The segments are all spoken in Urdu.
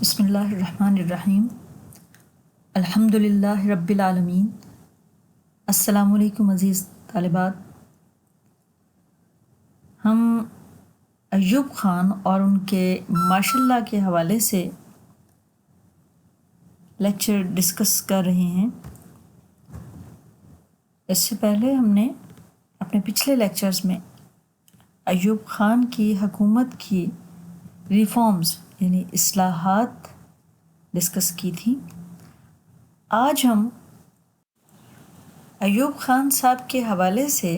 بسم اللہ الرحمن الرحیم الحمد للہ رب العالمین۔ السلام علیکم عزیز طالبات۔ ہم ایوب خان اور ان کے ماشاء اللہ کے حوالے سے لیکچر ڈسکس کر رہے ہیں۔ اس سے پہلے ہم نے اپنے پچھلے لیکچرز میں ایوب خان کی حکومت کی ریفارمز یعنی اصلاحات ڈسکس کی تھی۔ آج ہم ایوب خان صاحب کے حوالے سے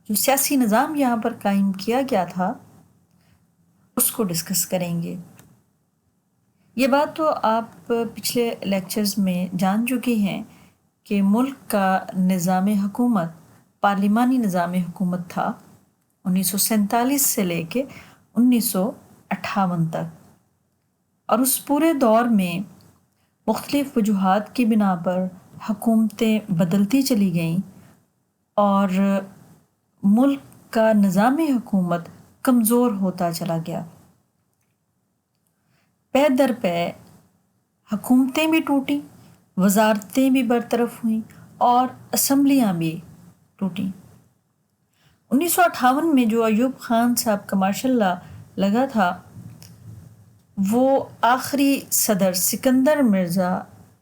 جو سیاسی نظام یہاں پر قائم کیا گیا تھا اس کو ڈسکس کریں گے۔ یہ بات تو آپ پچھلے لیکچرز میں جان چکے ہیں کہ ملک کا نظام حکومت پارلیمانی نظام حکومت تھا 1947 سے لے کے 1958 تک، اور اس پورے دور میں مختلف وجوہات کی بنا پر حکومتیں بدلتی چلی گئیں اور ملک کا نظام حکومت کمزور ہوتا چلا گیا۔ پے در پے حکومتیں بھی ٹوٹیں، وزارتیں بھی برطرف ہوئیں اور اسمبلیاں بھی ٹوٹیں۔ 1958 میں جو ایوب خان صاحب کا ماشاء اللہ لگا تھا وہ آخری صدر سکندر مرزا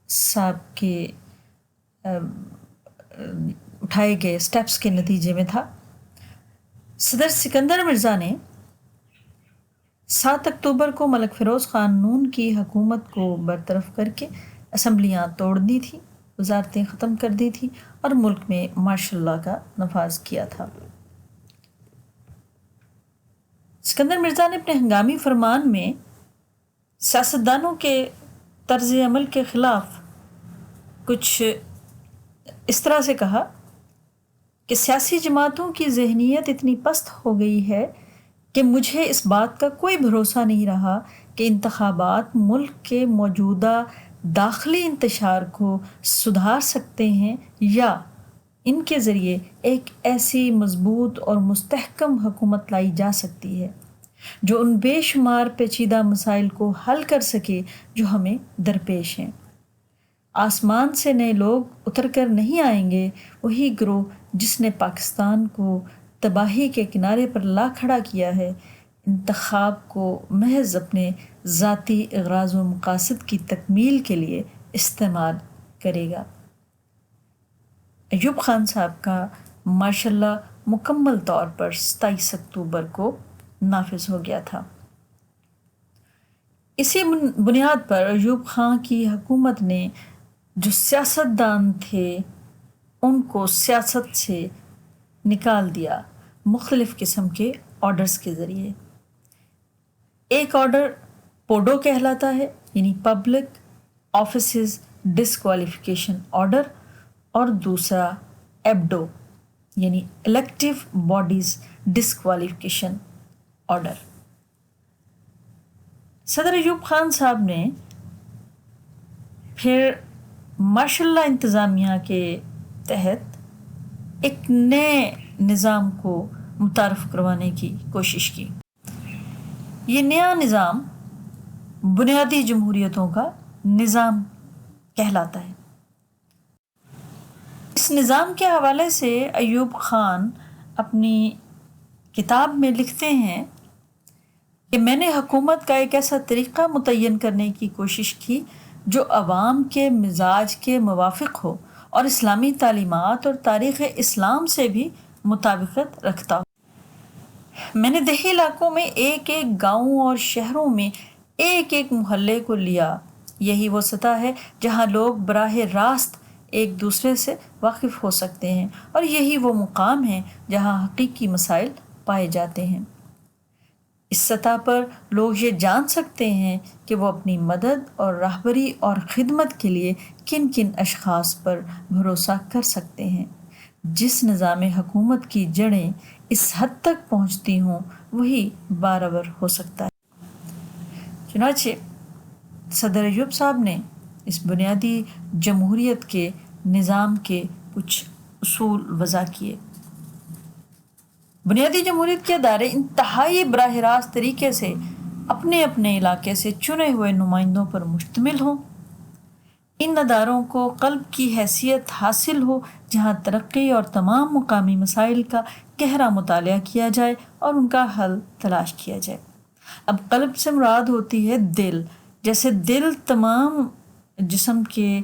صاحب کے اٹھائے گئے سٹیپس کے نتیجے میں تھا۔ صدر سکندر مرزا نے 7 اکتوبر کو ملک فیروز خان نون کی حکومت کو برطرف کر کے اسمبلیاں توڑ دی تھیں، وزارتیں ختم کر دی تھیں اور ملک میں ماشاء اللہ کا نفاذ کیا تھا۔ سکندر مرزا نے اپنے ہنگامی فرمان میں سیاستدانوں کے طرز عمل کے خلاف کچھ اس طرح سے کہا کہ سیاسی جماعتوں کی ذہنیت اتنی پست ہو گئی ہے کہ مجھے اس بات کا کوئی بھروسہ نہیں رہا کہ انتخابات ملک کے موجودہ داخلی انتشار کو سدھار سکتے ہیں یا ان کے ذریعے ایک ایسی مضبوط اور مستحکم حکومت لائی جا سکتی ہے جو ان بے شمار پیچیدہ مسائل کو حل کر سکے جو ہمیں درپیش ہیں۔ آسمان سے نئے لوگ اتر کر نہیں آئیں گے، وہی گروہ جس نے پاکستان کو تباہی کے کنارے پر لا کھڑا کیا ہے انتخاب کو محض اپنے ذاتی اغراض و مقاصد کی تکمیل کے لیے استعمال کرے گا۔ ایوب خان صاحب کا ماشاء اللہ مکمل طور پر 27 اکتوبر کو نافذ ہو گیا تھا۔ اسی بنیاد پر ایوب خان کی حکومت نے جو سیاستدان تھے ان کو سیاست سے نکال دیا مختلف قسم کے آرڈرز کے ذریعے۔ ایک آرڈر پوڈو کہلاتا ہے یعنی پبلک آفیسز ڈسکوالیفیکیشن آرڈر، اور دوسرا ایبڈو یعنی الیکٹیو باڈیز ڈسکوالیفیکیشن آرڈر۔ صدر ایوب خان صاحب نے پھر ماشاء اللہ انتظامیہ کے تحت ایک نئے نظام کو متعارف کروانے کی کوشش کی۔ یہ نیا نظام بنیادی جمہوریتوں کا نظام کہلاتا ہے۔ اس نظام کے حوالے سے ایوب خان اپنی کتاب میں لکھتے ہیں کہ میں نے حکومت کا ایک ایسا طریقہ متعین کرنے کی کوشش کی جو عوام کے مزاج کے موافق ہو اور اسلامی تعلیمات اور تاریخ اسلام سے بھی مطابقت رکھتا ہو۔ میں نے دیہی علاقوں میں ایک ایک گاؤں اور شہروں میں ایک ایک محلے کو لیا۔ یہی وہ سطح ہے جہاں لوگ براہ راست ایک دوسرے سے واقف ہو سکتے ہیں، اور یہی وہ مقام ہے جہاں حقیقی مسائل پائے جاتے ہیں۔ اس سطح پر لوگ یہ جان سکتے ہیں کہ وہ اپنی مدد اور رہبری اور خدمت کے لیے کن کن اشخاص پر بھروسہ کر سکتے ہیں۔ جس نظام حکومت کی جڑیں اس حد تک پہنچتی ہوں وہی بارآور ہو سکتا ہے۔ چنانچہ صدر ایوب صاحب نے اس بنیادی جمہوریت کے نظام کے کچھ اصول وضع کیے۔ بنیادی جمہوریت کے ادارے انتہائی براہ راست طریقے سے اپنے اپنے علاقے سے چنے ہوئے نمائندوں پر مشتمل ہوں۔ ان اداروں کو قلب کی حیثیت حاصل ہو جہاں ترقی اور تمام مقامی مسائل کا گہرا مطالعہ کیا جائے اور ان کا حل تلاش کیا جائے۔ اب قلب سے مراد ہوتی ہے دل، جیسے دل تمام جسم کے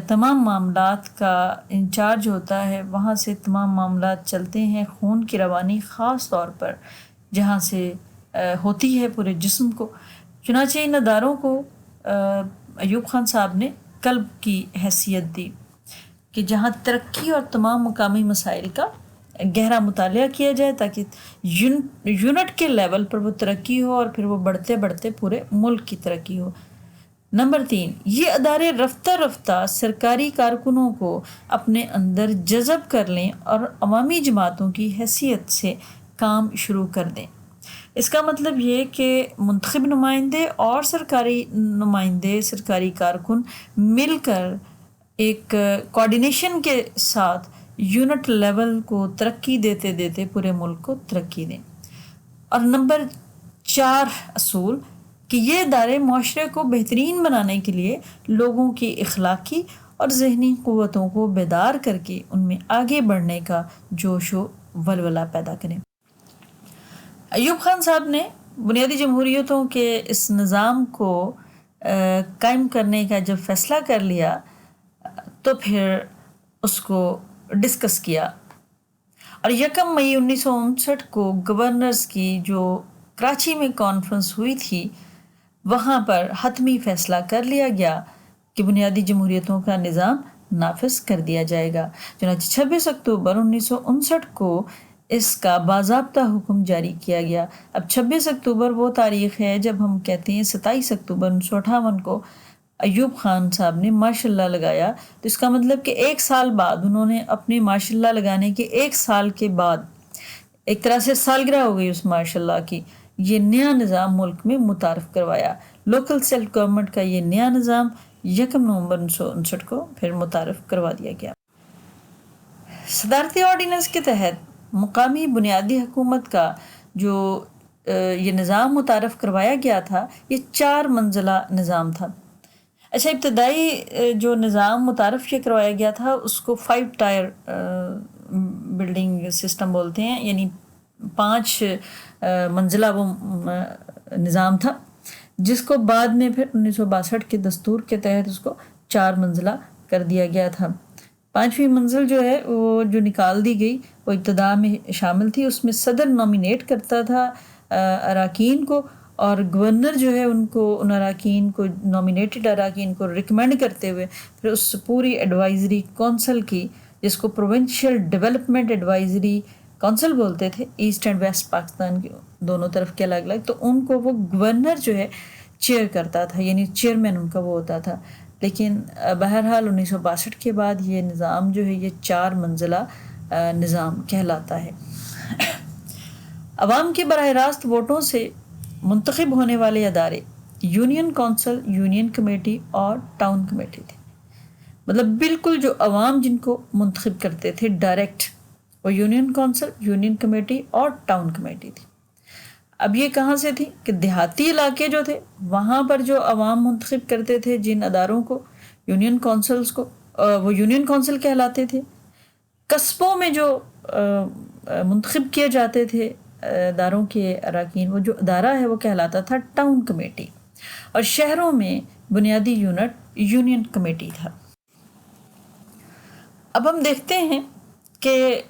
تمام معاملات کا انچارج ہوتا ہے، وہاں سے تمام معاملات چلتے ہیں، خون کی روانی خاص طور پر جہاں سے ہوتی ہے پورے جسم کو۔ چنانچہ ان اداروں کو ایوب خان صاحب نے قلب کی حیثیت دی کہ جہاں ترقی اور تمام مقامی مسائل کا گہرا مطالعہ کیا جائے تاکہ یونٹ کے لیول پر وہ ترقی ہو اور پھر وہ بڑھتے بڑھتے پورے ملک کی ترقی ہو۔ نمبر 3، یہ ادارے رفتہ رفتہ سرکاری کارکنوں کو اپنے اندر جذب کر لیں اور عوامی جماعتوں کی حیثیت سے کام شروع کر دیں۔ اس کا مطلب یہ کہ منتخب نمائندے اور سرکاری نمائندے، سرکاری کارکن مل کر ایک کوارڈینیشن کے ساتھ یونٹ لیول کو ترقی دیتے دیتے پورے ملک کو ترقی دیں۔ اور نمبر 4 اصول کہ یہ ادارے معاشرے کو بہترین بنانے کے لیے لوگوں کی اخلاقی اور ذہنی قوتوں کو بیدار کر کے ان میں آگے بڑھنے کا جوش و ولولہ پیدا کریں۔ ایوب خان صاحب نے بنیادی جمہوریتوں کے اس نظام کو قائم کرنے کا جب فیصلہ کر لیا تو پھر اس کو ڈسکس کیا، اور 1 مئی 1959 کو گورنرز کی جو کراچی میں کانفرنس ہوئی تھی وہاں پر حتمی فیصلہ کر لیا گیا کہ بنیادی جمہوریتوں کا نظام نافذ کر دیا جائے گا۔ چنانچہ 26 اکتوبر 1959 کو اس کا باضابطہ حکم جاری کیا گیا۔ اب 26 اکتوبر وہ تاریخ ہے جب ہم کہتے ہیں 27 اکتوبر 1958 کو ایوب خان صاحب نے ماشاء اللہ لگایا، تو اس کا مطلب کہ 1 سال بعد انہوں نے اپنے ماشاء اللہ لگانے کے 1 سال کے بعد ایک طرح سے سالگرہ ہو گئی اس ماشاء اللہ کی، یہ نیا نظام ملک میں متعارف کروایا۔ لوکل سیلف گورنمنٹ کا یہ نیا نظام 1 نومبر 1959 کو پھر متعارف کروا دیا گیا۔ صدارتی آرڈیننس کے تحت مقامی بنیادی حکومت کا جو یہ نظام متعارف کروایا گیا تھا، یہ 4 منزلہ نظام تھا۔ اچھا، ابتدائی جو نظام متعارف یہ کروایا گیا تھا اس کو 5 ٹائر بلڈنگ سسٹم بولتے ہیں، یعنی 5 منزلہ وہ نظام تھا، جس کو بعد میں پھر 1962 کے دستور کے تحت اس کو 4 منزلہ کر دیا گیا تھا۔ 5ویں منزل جو ہے وہ جو نکال دی گئی وہ ابتدا میں شامل تھی، اس میں صدر نامینیٹ کرتا تھا اراکین کو، اور گورنر جو ہے ان اراکین کو، نامینیٹڈ اراکین کو ریکمینڈ کرتے ہوئے پھر اس پوری ایڈوائزری کونسل کی، جس کو پروونشل ڈیولپمنٹ ایڈوائزری کونسل بولتے تھے، ایسٹ اینڈ ویسٹ پاکستان کے دونوں طرف کے الگ الگ، تو ان کو وہ گورنر جو ہے چیئر کرتا تھا، یعنی چیئرمین ان کا وہ ہوتا تھا۔ لیکن بہرحال 1962 کے بعد یہ نظام جو ہے یہ 4 منزلہ نظام کہلاتا ہے۔ عوام کے براہ راست ووٹوں سے منتخب ہونے والے ادارے یونین کونسل، یونین کمیٹی اور ٹاؤن کمیٹی تھے، مطلب بالکل جو عوام جن کو منتخب کرتے تھے ڈائریکٹ، وہ یونین کونسل، یونین کمیٹی اور ٹاؤن کمیٹی تھی۔ اب یہ کہاں سے تھی کہ دیہاتی علاقے جو تھے وہاں پر جو عوام منتخب کرتے تھے جن اداروں کو، یونین کونسلز کو، وہ یونین کونسل کہلاتے تھے۔ قصبوں میں جو منتخب کیے جاتے تھے اداروں کے اراکین، وہ جو ادارہ ہے وہ کہلاتا تھا ٹاؤن کمیٹی، اور شہروں میں بنیادی یونٹ یونین کمیٹی تھا۔ اب ہم دیکھتے ہیں کہ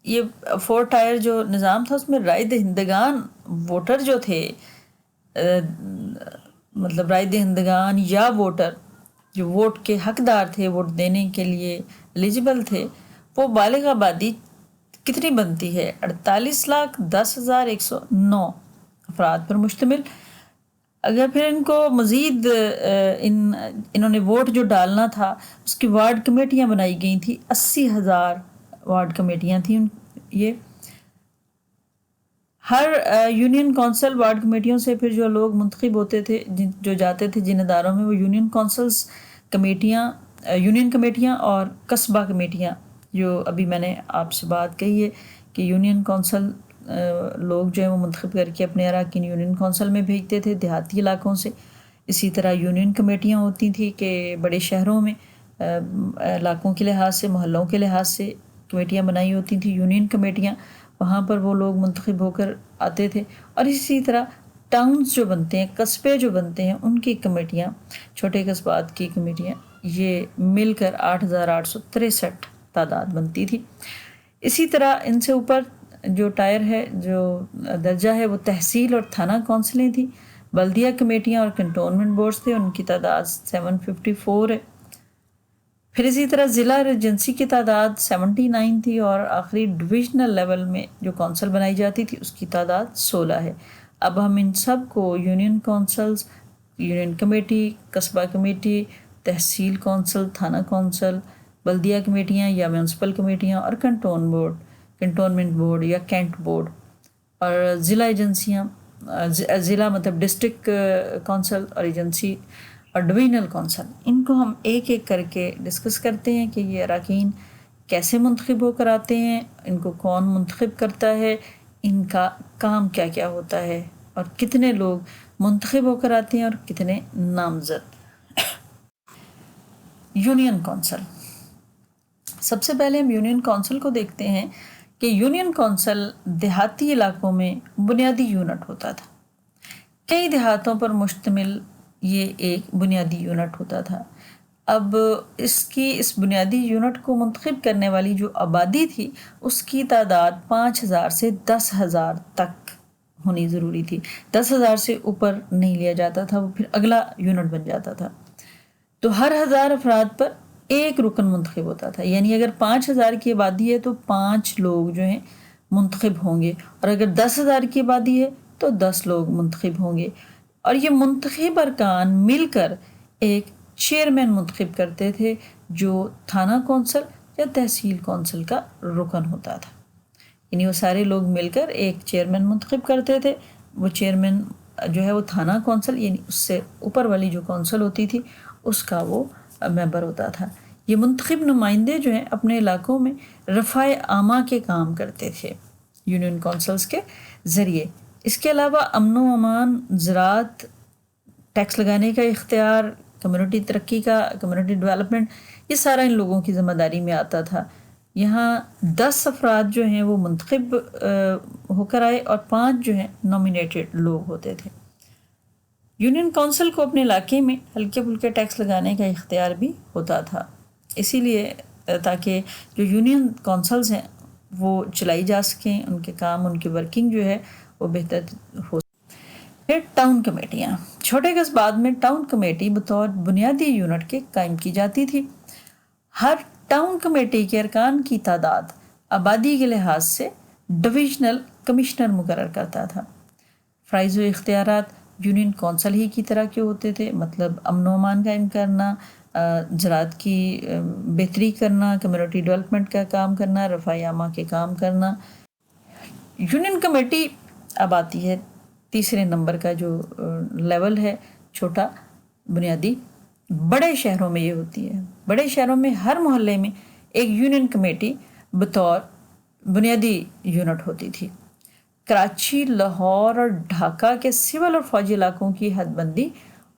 یہ 4 ٹائر جو نظام تھا اس میں رائے دہندگان ووٹر جو تھے، مطلب رائے دہندگان یا ووٹر جو ووٹ کے حقدار تھے، ووٹ دینے کے لیے ایلیجبل تھے، وہ بالغ آبادی کتنی بنتی ہے؟ 48,10,109 افراد پر مشتمل۔ اگر پھر ان کو مزید انہوں نے ووٹ جو ڈالنا تھا اس کی وارڈ کمیٹیاں بنائی گئی تھیں، 80,000 وارڈ کمیٹیاں تھیں یہ۔ ہر یونین کونسل وارڈ کمیٹیوں سے پھر جو لوگ منتخب ہوتے تھے، جو جاتے تھے جن اداروں میں، وہ یونین کونسلز کمیٹیاں، یونین کمیٹیاں اور قصبہ کمیٹیاں، جو ابھی میں نے آپ سے بات کہی ہے کہ یونین کونسل لوگ جو ہیں وہ منتخب کر کے اپنے اراکین یونین کونسل میں بھیجتے تھے دیہاتی علاقوں سے. اسی طرح یونین کمیٹیاں ہوتی تھیں کہ بڑے شہروں میں علاقوں کے لحاظ سے محلوں کے لحاظ سے کمیٹیاں بنائی ہوتی تھیں یونین کمیٹیاں. وہاں پر وہ لوگ منتخب ہو کر آتے تھے. اور اسی طرح ٹاؤنز جو بنتے ہیں قصبے جو بنتے ہیں ان کی کمیٹیاں چھوٹے قصبات کی کمیٹیاں یہ مل کر 8,863 تعداد بنتی تھی. اسی طرح ان سے اوپر جو ٹائر ہے جو درجہ ہے وہ تحصیل اور تھانہ کونسلیں تھیں. بلدیہ کمیٹیاں اور کنٹونمنٹ بورڈز تھے ان کی تعداد 754 ہے. پھر اسی طرح ضلع ریجنسی کی تعداد 79 تھی اور آخری ڈویژنل لیول میں جو کونسل بنائی جاتی تھی اس کی تعداد 16 ہے. اب ہم ان سب کو یونین کونسلز یونین کمیٹی قصبہ کمیٹی تحصیل کونسل تھانہ کونسل بلدیہ کمیٹیاں یا میونسپل کمیٹیاں اور کنٹونمنٹ بورڈ یا کینٹ بورڈ اور ضلع ایجنسیاں ضلع مطلب ڈسٹرکٹ کونسل اور ایجنسی اور ڈویژنل کونسل ان کو ہم ایک ایک کر کے ڈسکس کرتے ہیں کہ یہ اراکین کیسے منتخب ہو کر آتے ہیں ان کو کون منتخب کرتا ہے ان کا کام کیا کیا ہوتا ہے اور کتنے لوگ منتخب ہو کر آتے ہیں اور کتنے نامزد. یونین کونسل سب سے پہلے ہم یونین کونسل کو دیکھتے ہیں کہ یونین کونسل دیہاتی علاقوں میں بنیادی یونٹ ہوتا تھا. کئی دیہاتوں پر مشتمل یہ ایک بنیادی یونٹ ہوتا تھا. اب اس بنیادی یونٹ کو منتخب کرنے والی جو آبادی تھی اس کی تعداد 5,000 سے 10,000 تک ہونی ضروری تھی. 10,000 سے اوپر نہیں لیا جاتا تھا وہ پھر اگلا یونٹ بن جاتا تھا. تو ہر 1,000 افراد پر ایک رکن منتخب ہوتا تھا. یعنی اگر 5,000 کی آبادی ہے تو 5 لوگ جو ہیں منتخب ہوں گے اور اگر 10,000 کی آبادی ہے تو 10 لوگ منتخب ہوں گے. اور یہ منتخب ارکان مل کر ایک چیئرمین منتخب کرتے تھے جو تھانہ کونسل یا تحصیل کونسل کا رکن ہوتا تھا. یعنی وہ سارے لوگ مل کر ایک چیئرمین منتخب کرتے تھے. وہ چیئرمین جو ہے وہ تھانہ کونسل یعنی اس سے اوپر والی جو کونسل ہوتی تھی اس کا وہ ممبر ہوتا تھا. یہ منتخب نمائندے جو ہیں اپنے علاقوں میں رفع عامہ کے کام کرتے تھے یونین کونسلز کے ذریعے. اس کے علاوہ امن و امان زراعت ٹیکس لگانے کا اختیار کمیونٹی ترقی کا کمیونٹی ڈیولپمنٹ یہ سارا ان لوگوں کی ذمہ داری میں آتا تھا. یہاں 10 افراد جو ہیں وہ منتخب ہو کر آئے اور 5 جو ہیں نومینیٹڈ لوگ ہوتے تھے. یونین کونسل کو اپنے علاقے میں ہلکے پھلکے ٹیکس لگانے کا اختیار بھی ہوتا تھا. اسی لیے تاکہ جو یونین کونسلز ہیں وہ چلائی جا سکیں ان کے کام ان کی ورکنگ جو ہے وہ بہتر ہو. پھر ٹاؤن کمیٹیاں چھوٹے قصبات میں ٹاؤن کمیٹی بطور بنیادی یونٹ کے قائم کی جاتی تھی. ہر ٹاؤن کمیٹی کے ارکان کی تعداد آبادی کے لحاظ سے ڈویژنل کمشنر مقرر کرتا تھا. فرائض و اختیارات یونین کونسل ہی کی طرح کے ہوتے تھے مطلب امن و امان قائم کرنا زراعت کی بہتری کرنا کمیونٹی ڈیولپمنٹ کا کام کرنا رفع عامہ کے کام کرنا. یونین کمیٹی اب آتی ہے تیسرے نمبر کا جو لیول ہے چھوٹا بنیادی. بڑے شہروں میں یہ ہوتی ہے. بڑے شہروں میں ہر محلے میں ایک یونین کمیٹی بطور بنیادی یونٹ ہوتی تھی. کراچی لاہور اور ڈھاکہ کے سول اور فوجی علاقوں کی حد بندی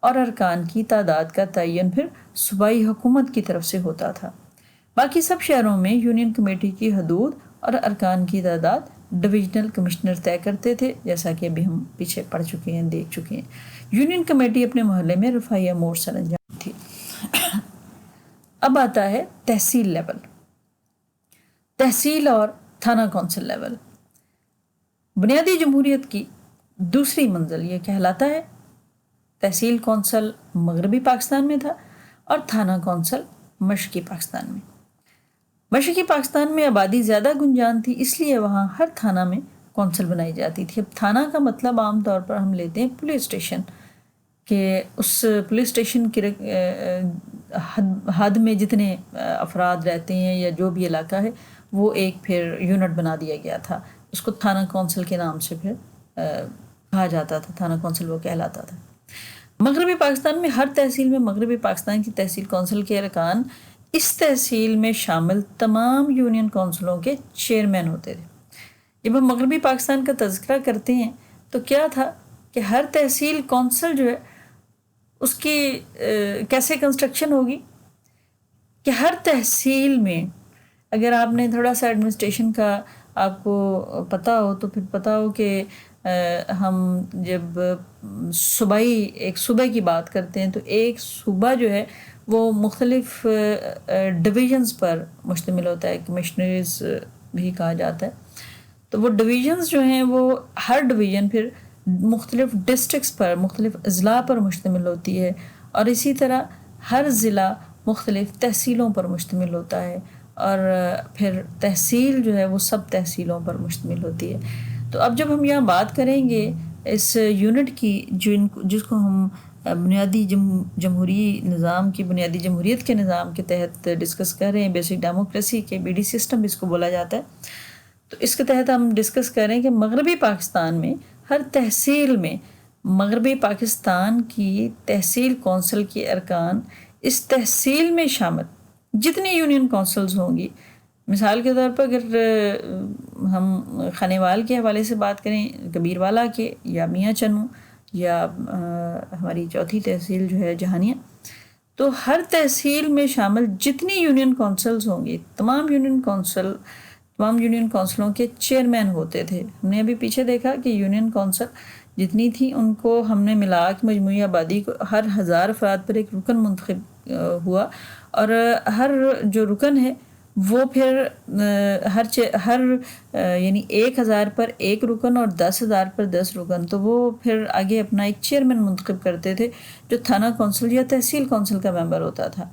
اور ارکان کی تعداد کا تعین پھر صوبائی حکومت کی طرف سے ہوتا تھا. باقی سب شہروں میں یونین کمیٹی کی حدود اور ارکان کی تعداد ڈویژنل کمشنر طے کرتے تھے جیسا کہ ابھی ہم پیچھے پڑھ چکے ہیں دیکھ چکے ہیں. یونین کمیٹی اپنے محلے میں رفاہی امور سر انجام تھی. اب آتا ہے تحصیل لیول تحصیل اور تھانہ کونسل لیول. بنیادی جمہوریت کی دوسری منزل یہ کہلاتا ہے. تحصیل کونسل مغربی پاکستان میں تھا اور تھانہ کونسل مشرقی پاکستان میں. مشرقی پاکستان میں آبادی زیادہ گنجان تھی اس لیے وہاں ہر تھانہ میں کونسل بنائی جاتی تھی. اب تھانہ کا مطلب عام طور پر ہم لیتے ہیں پولیس اسٹیشن کہ اس پولیس اسٹیشن کی حد میں جتنے افراد رہتے ہیں یا جو بھی علاقہ ہے وہ ایک پھر یونٹ بنا دیا گیا تھا. اس کو تھانہ کونسل کے نام سے پھر کہا جاتا تھا. تھانہ کونسل وہ کہلاتا تھا. مغربی پاکستان میں ہر تحصیل میں مغربی پاکستان کی تحصیل کونسل کے ارکان اس تحصیل میں شامل تمام یونین کونسلوں کے چیئرمین ہوتے تھے. جب ہم مغربی پاکستان کا تذکرہ کرتے ہیں تو کیا تھا کہ ہر تحصیل کونسل جو ہے اس کی کیسے کنسٹرکشن ہوگی کہ ہر تحصیل میں اگر آپ نے تھوڑا سا ایڈمنسٹریشن کا آپ کو پتہ ہو تو پھر پتہ ہو کہ ہم جب ایک صوبے کی بات کرتے ہیں تو ایک صوبہ جو ہے وہ مختلف ڈویژنز پر مشتمل ہوتا ہے، کمشنریز بھی کہا جاتا ہے. تو وہ ڈویژنز جو ہیں وہ ہر ڈویژن پھر مختلف ڈسٹرکٹس پر، مختلف اضلاع پر مشتمل ہوتی ہے، اور اسی طرح ہر ضلع مختلف تحصیلوں پر مشتمل ہوتا ہے، اور پھر تحصیل جو ہے وہ سب تحصیلوں پر مشتمل ہوتی ہے. تو اب جب ہم یہاں بات کریں گے اس یونٹ کی جس کو ہم بنیادی جمہوری نظام کی بنیادی جمہوریت کے نظام کے تحت ڈسکس کر رہے ہیں، بیسک ڈیموکریسی کے BD سسٹم اس کو بولا جاتا ہے. تو اس کے تحت ہم ڈسکس کر رہے ہیں کہ مغربی پاکستان میں ہر تحصیل میں مغربی پاکستان کی تحصیل کونسل کے ارکان اس تحصیل میں شامل جتنی یونین کونسلز ہوں گی، مثال کے طور پر اگر ہم خانیوال کے حوالے سے بات کریں، کبیر والا کے یا میاں چنو یا ہماری چوتھی تحصیل جو ہے جہانیہ، تو ہر تحصیل میں شامل جتنی یونین کونسلز ہوں گی تمام یونین کونسلوں کے چیئرمین ہوتے تھے. ہم نے ابھی پیچھے دیکھا کہ یونین کونسل جتنی تھی ان کو ہم نے ملا کے مجموعی آبادی کو ہر 1000 افراد پر ایک رکن منتخب ہوا، اور ہر جو رکن ہے وہ پھر ہر یعنی 1000 پر ایک رکن اور 10,000 پر 10 رکن، تو وہ پھر آگے اپنا ایک چیئرمین منتخب کرتے تھے جو تھانہ کونسل یا تحصیل کونسل کا ممبر ہوتا تھا.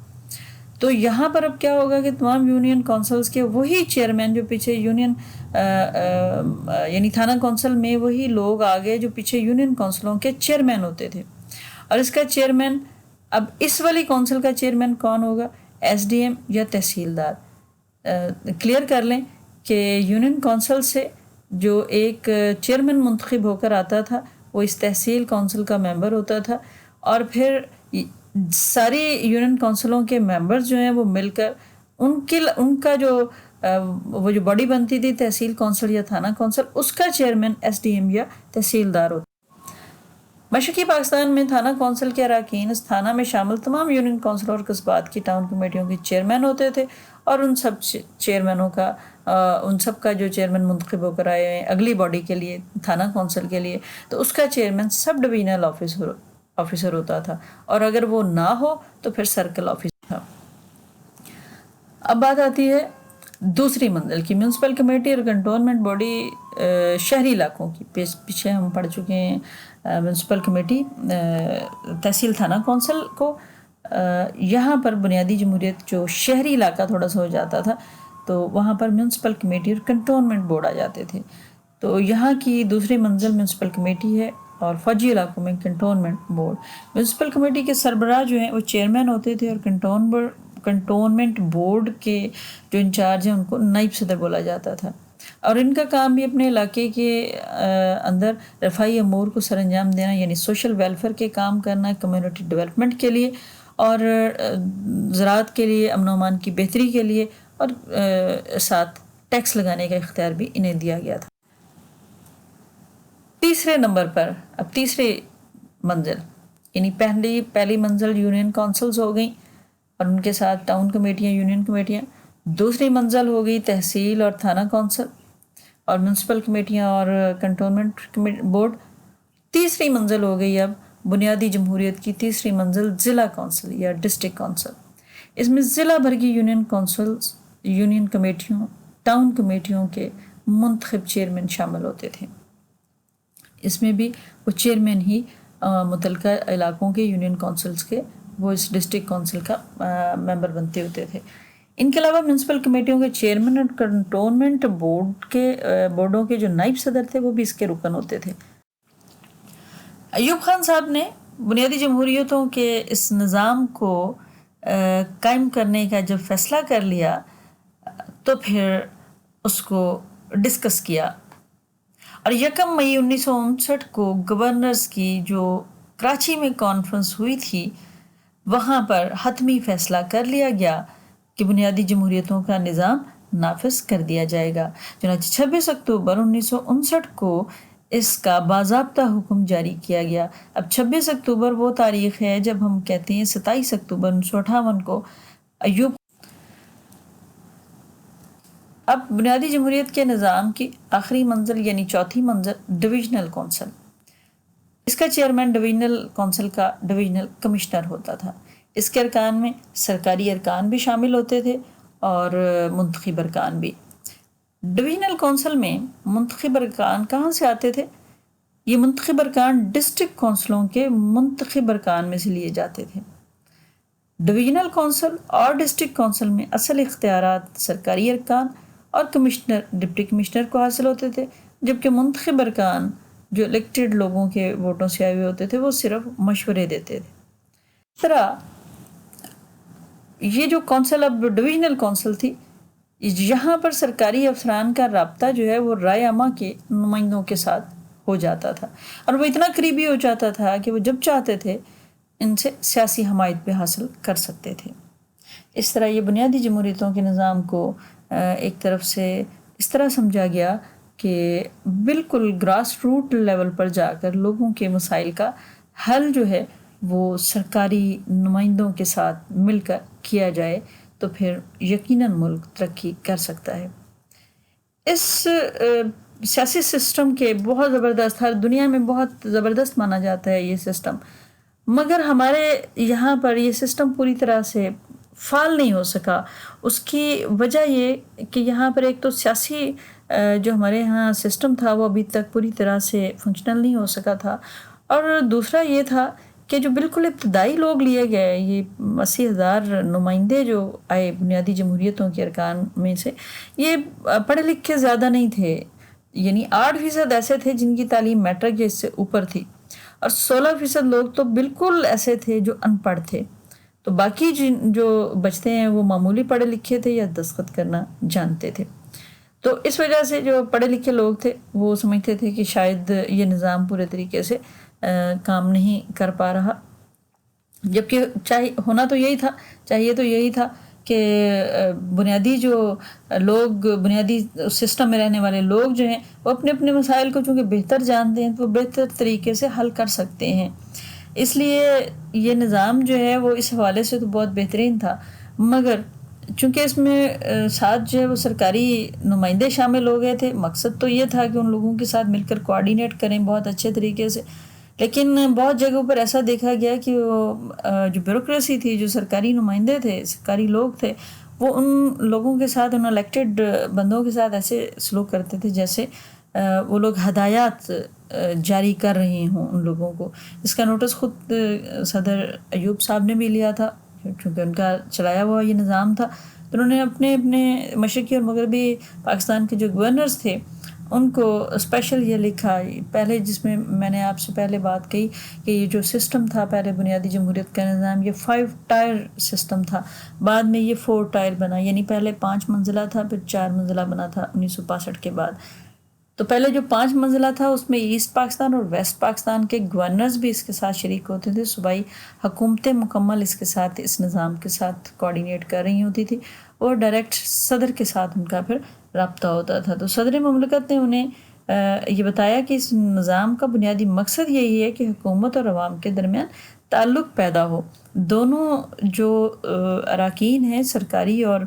تو یہاں پر اب کیا ہوگا کہ تمام یونین کونسلز کے وہی چیئرمین جو پیچھے یعنی تھانہ کونسل میں وہی لوگ آگے جو پیچھے یونین کونسلوں کے چیئرمین ہوتے تھے، اور اس کا چیئرمین اب اس والی کونسل کا چیئرمین کون ہوگا؟ SDM یا تحصیلدار. کلیئر کر لیں کہ یونین کونسل سے جو ایک چیئرمین منتخب ہو کر آتا تھا وہ اس تحصیل کونسل کا ممبر ہوتا تھا، اور پھر ساری یونین کونسلوں کے ممبرز جو ہیں وہ مل کر ان کا جو باڈی بنتی تھی تحصیل کونسل یا تھانہ کونسل، اس کا چیئرمین SDM یا تحصیلدار ہوتا. مشرقی پاکستان میں تھانہ کونسل کے اراکین اس تھانہ میں شامل تمام یونین کونسلوں اور قصبات کی ٹاؤن کمیٹیوں کے چیئرمین ہوتے تھے، اور ان سب چیئرمینوں کا ان سب کا جو چیئرمین منتخب ہو کر آئے ہیں اگلی باڈی کے لیے تھانہ کونسل کے لیے، تو اس کا چیئرمین سب ڈویژنل آفیسر ہوتا تھا، اور اگر وہ نہ ہو تو پھر سرکل آفیسر تھا. اب بات آتی ہے دوسری منزل کی، میونسپل کمیٹی اور کنٹونمنٹ باڈی شہری علاقوں کی. پیچھے ہم پڑھ چکے ہیں میونسپل کمیٹی تحصیل تھانہ کونسل کو. یہاں پر بنیادی جمہوریت جو شہری علاقہ تھوڑا سا ہو جاتا تھا تو وہاں پر میونسپل کمیٹی اور کنٹونمنٹ بورڈ آ جاتے تھے. تو یہاں کی دوسری منزل میونسپل کمیٹی ہے اور فوجی علاقوں میں کنٹونمنٹ بورڈ. میونسپل کمیٹی کے سربراہ جو ہیں وہ چیئرمین ہوتے تھے، اور کنٹونمنٹ بورڈ کے جو انچارج ہیں ان کو نائب صدر بولا جاتا تھا، اور ان کا کام بھی اپنے علاقے کے اندر رفاہی امور کو سر انجام دینا، یعنی سوشل ویلفیئر کے کام کرنا، کمیونٹی ڈیولپمنٹ کے لیے اور زراعت کے لیے، امن و امان کی بہتری کے لیے، اور ساتھ ٹیکس لگانے کا اختیار بھی انہیں دیا گیا تھا. تیسرے نمبر پر اب تیسری منزل، یعنی پہلی منزل یونین کونسلز ہو گئیں اور ان کے ساتھ ٹاؤن کمیٹیاں، یونین کمیٹیاں. دوسری منزل ہو گئی تحصیل اور تھانہ کونسل اور میونسپل کمیٹیاں اور کنٹونمنٹ بورڈ. تیسری منزل ہو گئی اب بنیادی جمہوریت کی تیسری منزل ضلع کونسل یا ڈسٹرکٹ کونسل. اس میں ضلع بھر کی یونین کونسلز، یونین کمیٹیوں، ٹاؤن کمیٹیوں کے منتخب چیئرمین شامل ہوتے تھے. اس میں بھی وہ چیئرمین ہی متعلقہ علاقوں کے یونین کونسلز کے وہ اس ڈسٹرکٹ کونسل کا ممبر بنتے ہوتے تھے. ان کے علاوہ میونسپل کمیٹیوں کے چیئرمین اور کنٹونمنٹ بورڈوں کے جو نائب صدر تھے وہ بھی اس کے رکن ہوتے تھے. ایوب خان صاحب نے بنیادی جمہوریتوں کے اس نظام کو قائم کرنے کا جب فیصلہ کر لیا تو پھر اس کو ڈسکس کیا، اور 1 مئی 1959 کو گورنرز کی جو کراچی میں کانفرنس ہوئی تھی وہاں پر حتمی فیصلہ کر لیا گیا کہ بنیادی جمہوریتوں کا نظام نافذ کر دیا جائے گا۔ چنانچہ 26 اکتوبر 1959 کو اس کا باضابطہ حکم جاری کیا گیا۔ اب 26 اکتوبر وہ تاریخ ہے جب ہم کہتے ہیں 27 اکتوبر 1958 کو ایوب۔ اب بنیادی جمہوریت کے نظام کی آخری منزل یعنی چوتھی منزل ڈویژنل کونسل، اس کا چیئرمین ڈویژنل کونسل کا ڈویژنل کمشنر ہوتا تھا۔ اس کے ارکان میں سرکاری ارکان بھی شامل ہوتے تھے اور منتخب ارکان بھی۔ ڈویژنل کونسل میں منتخب ارکان کہاں سے آتے تھے؟ یہ منتخب ارکان ڈسٹرکٹ کونسلوں کے منتخب ارکان میں سے لیے جاتے تھے۔ ڈویژنل کونسل اور ڈسٹرکٹ کونسل میں اصل اختیارات سرکاری ارکان اور کمشنر ڈپٹی کمشنر کو حاصل ہوتے تھے، جبکہ منتخب ارکان جو الیکٹڈ لوگوں کے ووٹوں سے آئے ہوئے ہوتے تھے وہ صرف مشورے دیتے تھے۔ اس طرح یہ جو کونسل اب ڈویژنل کونسل تھی، یہاں پر سرکاری افسران کا رابطہ جو ہے وہ رائے عامہ کے نمائندوں کے ساتھ ہو جاتا تھا، اور وہ اتنا قریبی ہو جاتا تھا کہ وہ جب چاہتے تھے ان سے سیاسی حمایت بھی حاصل کر سکتے تھے۔ اس طرح یہ بنیادی جمہوریتوں کے نظام کو ایک طرف سے اس طرح سمجھا گیا کہ بالکل گراس روٹ لیول پر جا کر لوگوں کے مسائل کا حل جو ہے وہ سرکاری نمائندوں کے ساتھ مل کر کیا جائے تو پھر یقیناً ملک ترقی کر سکتا ہے۔ اس سیاسی سسٹم کے بہت زبردست، ہر دنیا میں بہت زبردست مانا جاتا ہے یہ سسٹم، مگر ہمارے یہاں پر یہ سسٹم پوری طرح سے فعال نہیں ہو سکا۔ اس کی وجہ یہ کہ یہاں پر ایک تو سیاسی جو ہمارے ہاں سسٹم تھا وہ ابھی تک پوری طرح سے فنکشنل نہیں ہو سکا تھا، اور دوسرا یہ تھا کہ جو بالکل ابتدائی لوگ لیے گئے، یہ 80,000 نمائندے جو آئے بنیادی جمہوریتوں کے ارکان میں سے، یہ پڑھے لکھے زیادہ نہیں تھے، یعنی 8% ایسے تھے جن کی تعلیم میٹرک یا اس سے اوپر تھی، اور 16% لوگ تو بالکل ایسے تھے جو ان پڑھ تھے۔ تو باقی جو بچتے ہیں وہ معمولی پڑھے لکھے تھے یا دستخط کرنا جانتے تھے۔ تو اس وجہ سے جو پڑھے لکھے لوگ تھے وہ سمجھتے تھے کہ شاید یہ نظام پورے طریقے سے کام نہیں کر پا رہا، جبکہ چاہیے تو یہی تھا کہ بنیادی جو لوگ، بنیادی سسٹم میں رہنے والے لوگ جو ہیں وہ اپنے اپنے مسائل کو چونکہ بہتر جانتے ہیں تو وہ بہتر طریقے سے حل کر سکتے ہیں۔ اس لیے یہ نظام جو ہے وہ اس حوالے سے تو بہت بہترین تھا، مگر چونکہ اس میں ساتھ جو ہے وہ سرکاری نمائندے شامل ہو گئے تھے، مقصد تو یہ تھا کہ ان لوگوں کے ساتھ مل کر کوآرڈینیٹ کریں بہت اچھے طریقے سے، لیکن بہت جگہوں پر ایسا دیکھا گیا کہ وہ جو بیوروکریسی تھی، جو سرکاری نمائندے تھے، سرکاری لوگ تھے، وہ ان لوگوں کے ساتھ، ان الیکٹڈ بندوں کے ساتھ ایسے سلوک کرتے تھے جیسے وہ لوگ ہدایات جاری کر رہے ہوں ان لوگوں کو۔ اس کا نوٹس خود صدر ایوب صاحب نے بھی لیا تھا، چونکہ ان کا چلایا ہوا یہ نظام تھا، تو انہوں نے اپنے مشرقی اور مغربی پاکستان کے جو گورنرز تھے ان کو اسپیشل یہ لکھا، پہلے جس میں میں نے آپ سے پہلے بات کہی کہ یہ جو سسٹم تھا پہلے بنیادی جمہوریت کا نظام، یہ 5 ٹائر سسٹم تھا، بعد میں یہ 4 ٹائر بنا، یعنی پہلے 5 منزلہ تھا، پھر 4 منزلہ بنا تھا 1965 کے بعد۔ تو پہلے جو 5 منزلہ تھا اس میں ایسٹ پاکستان اور ویسٹ پاکستان کے گورنرز بھی اس کے ساتھ شریک ہوتے تھے، صوبائی حکومتیں مکمل اس کے ساتھ، اس نظام کے ساتھ کوآرڈینیٹ کر رہی ہوتی تھی، اور ڈائریکٹ صدر کے ساتھ ان کا پھر رابطہ ہوتا تھا۔ تو صدر مملکت نے انہیں یہ بتایا کہ اس نظام کا بنیادی مقصد یہی ہے کہ حکومت اور عوام کے درمیان تعلق پیدا ہو، دونوں جو اراکین ہیں سرکاری اور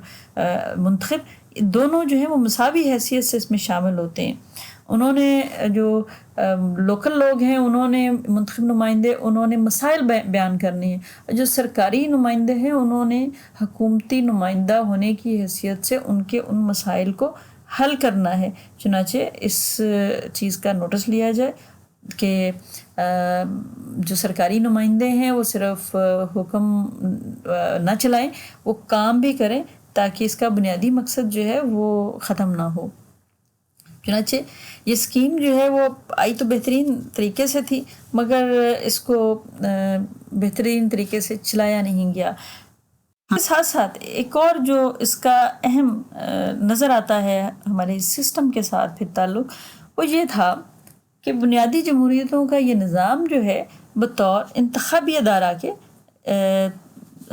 منتخب، دونوں جو ہیں وہ مساوی حیثیت سے اس میں شامل ہوتے ہیں۔ انہوں نے جو لوکل لوگ ہیں، انہوں نے منتخب نمائندے، انہوں نے مسائل بیان کرنے ہیں، اور جو سرکاری نمائندے ہیں انہوں نے حکومتی نمائندہ ہونے کی حیثیت سے ان مسائل کو حل کرنا ہے۔ چنانچہ اس چیز کا نوٹس لیا جائے کہ جو سرکاری نمائندے ہیں وہ صرف حکم نہ چلائیں، وہ کام بھی کریں تاکہ اس کا بنیادی مقصد جو ہے وہ ختم نہ ہو۔ چنانچہ یہ اسکیم جو ہے وہ آئی تو بہترین طریقے سے تھی، مگر اس کو بہترین طریقے سے چلایا نہیں گیا۔ ساتھ ساتھ ایک اور جو اس کا اہم نظر آتا ہے ہمارے سسٹم کے ساتھ پھر تعلق، وہ یہ تھا کہ بنیادی جمہوریتوں کا یہ نظام جو ہے بطور انتخابی ادارہ کے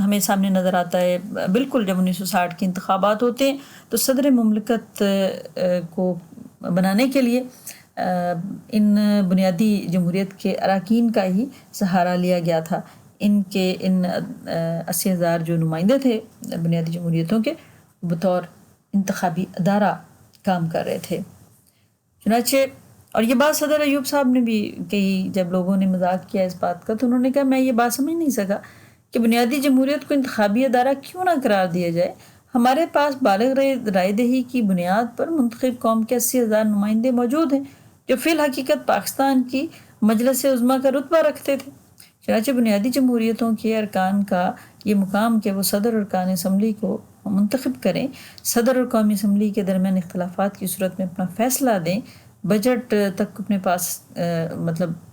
ہمیں سامنے نظر آتا ہے بالکل جب 1960 کے انتخابات ہوتے ہیں تو صدر مملکت کو بنانے کے لیے ان بنیادی جمہوریت کے اراکین کا ہی سہارا لیا گیا تھا. ان 80,000 جو نمائندے تھے بنیادی جمہوریتوں کے بطور انتخابی ادارہ کام کر رہے تھے. چنانچہ اور یہ بات صدر ایوب صاحب نے بھی کہی جب لوگوں نے مذاق کیا اس بات کا، تو انہوں نے کہا میں یہ بات سمجھ نہیں سکا کہ بنیادی جمہوریت کو انتخابی ادارہ کیوں نہ قرار دیا جائے. ہمارے پاس بالغ رائے دہی کی بنیاد پر منتخب قوم کے 80,000 نمائندے موجود ہیں جو فی الحقیقت پاکستان کی مجلس عظمیٰ کا رتبہ رکھتے تھے. چنانچہ بنیادی جمہوریتوں کے ارکان کا یہ مقام کہ وہ صدر اور ارکان اسمبلی کو منتخب کریں، صدر اور قومی اسمبلی کے درمیان اختلافات کی صورت میں اپنا فیصلہ دیں، بجٹ تک اپنے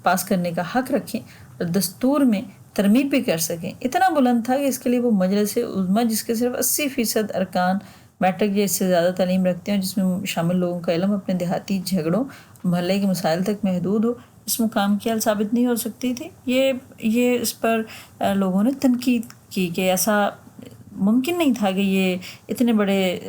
پاس کرنے کا حق رکھیں اور دستور میں ترمیم بھی کر سکیں، اتنا بلند تھا کہ اس کے لیے وہ مجلس عظمیٰ جس کے صرف 80% ارکان میٹرک یا اس سے زیادہ تعلیم رکھتے ہیں، جس میں شامل لوگوں کا علم اپنے دیہاتی جھگڑوں محلے کے مسائل تک محدود ہو، اس مقام کی حل ثابت نہیں ہو سکتی تھی. یہ اس پر لوگوں نے تنقید کی کہ ایسا ممکن نہیں تھا کہ یہ اتنے بڑے